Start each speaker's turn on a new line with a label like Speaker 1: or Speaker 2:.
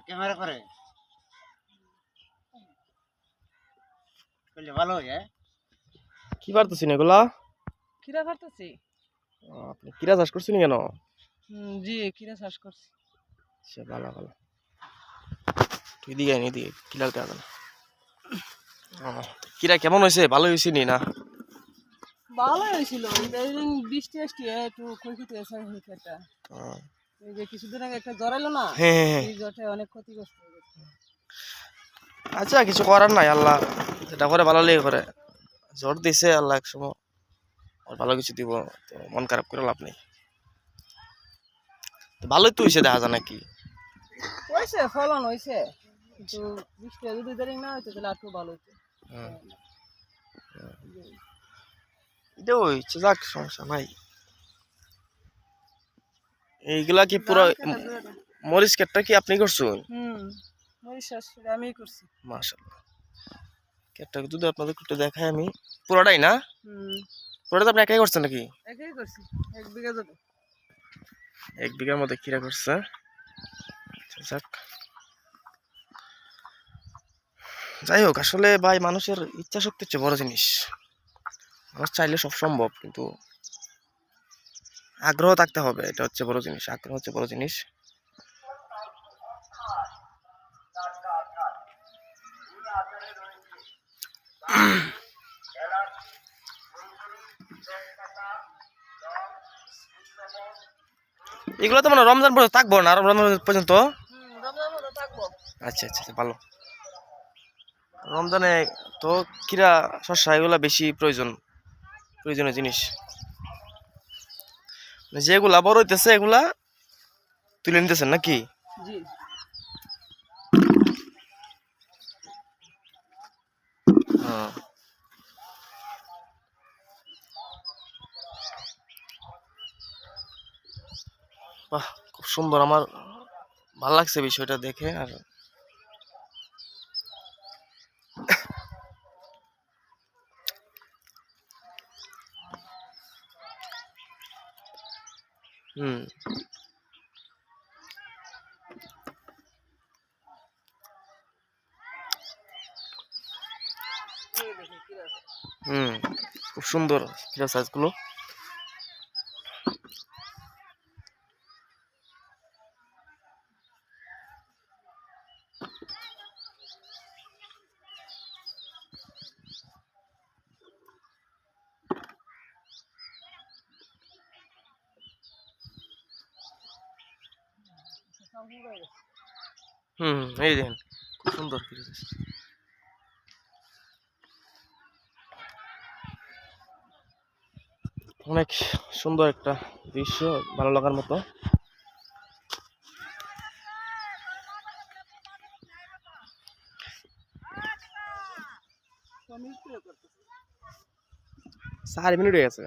Speaker 1: Camera করে ভালো হয়।
Speaker 2: কি পারতেছেন এগুলা?
Speaker 3: খিরা কাটতেছি।
Speaker 2: আপনি কিরা চাষ করছেন কেন?
Speaker 3: জি খিরা চাষ করছি।
Speaker 2: সে ভালো ভালো। তুই দিকে নি দিকে কিলার দেওয়া না। কিরা কেমন হয়েছে? ভালো হয়েছে নি না?
Speaker 3: ভালোই হয়েছিল, বৃষ্টি আসটি একটু ক্ষয়ক্ষতি হয়েছে ক্ষেতটা। এই যে কিছুদিন আগে একটা জ্বর এলো না,
Speaker 2: হ্যাঁ।
Speaker 3: এই জ্বরটা অনেক ক্ষতিগ্রস্ত হয়ে গেছে।
Speaker 2: আচ্ছা কিছু করার নাই, আল্লাহ যেটা করে ভালো লেগে করে। জ্বর দিছে আল্লাহ এক সময় আর ভালো কিছু দিব, তো মন খারাপ করে লাভ নেই। ভালোই তো হয়েছে দেখা যায় নাকি?
Speaker 3: হয়েছে, ফলন হয়েছে, কিন্তু বৃষ্টি যদি দেরি না হইতো তাহলে একটু ভালো হতো।
Speaker 2: এটাও হয়েছে, যাক সমস্যা নাই। এইগুলা কি পুরো মরিচ ক্ষেতটা কি আপনি করছেন?
Speaker 3: মরিচ চাষ আমি করছি।
Speaker 2: মাশাআল্লাহ, ক্ষেতটা যদি আপনাদের একটু দেখাই আমি। পুরোটাই না? পুরোটা তো আপনি একাই করছেন নাকি?
Speaker 3: একাই করছি, 1 বিঘা জমি।
Speaker 2: 1 বিঘার মধ্যে কিরা করছে। যাক, যাই হোক, আসলে ভাই মানুষের ইচ্ছা শক্তি হচ্ছে বড় জিনিস। মানুষ চাইলে সব সম্ভব, কিন্তু আগ্রহ থাকতে হবে, এটা হচ্ছে বড় জিনিস। আগ্রহ হচ্ছে বড় জিনিস। এগুলো তো মানে রমজান পর্যন্ত থাকবো না? রমজান পর্যন্ত? আচ্ছা আচ্ছা, ভালো। রমজানে তো কিরা শস্য এগুলা বেশি প্রয়োজনীয় জিনিস। যেগুলা বড় হইতেছে এগুলা তুলে নিতেছেন নাকি?
Speaker 3: জি।
Speaker 2: বাহ, খুব সুন্দর, আমার ভালো লাগছে বিষয়টা দেখে। আর হুম হুম, খুব সুন্দর কিরা সাইজগুলো। এই দেখেন, খুব সুন্দর কিরা সাইজ। অনেক সুন্দর একটা দৃশ্য, ভালো লাগার মতো।
Speaker 3: তো আমি একটু করতেছি।
Speaker 2: 4 মিনিট হয়ে গেছে।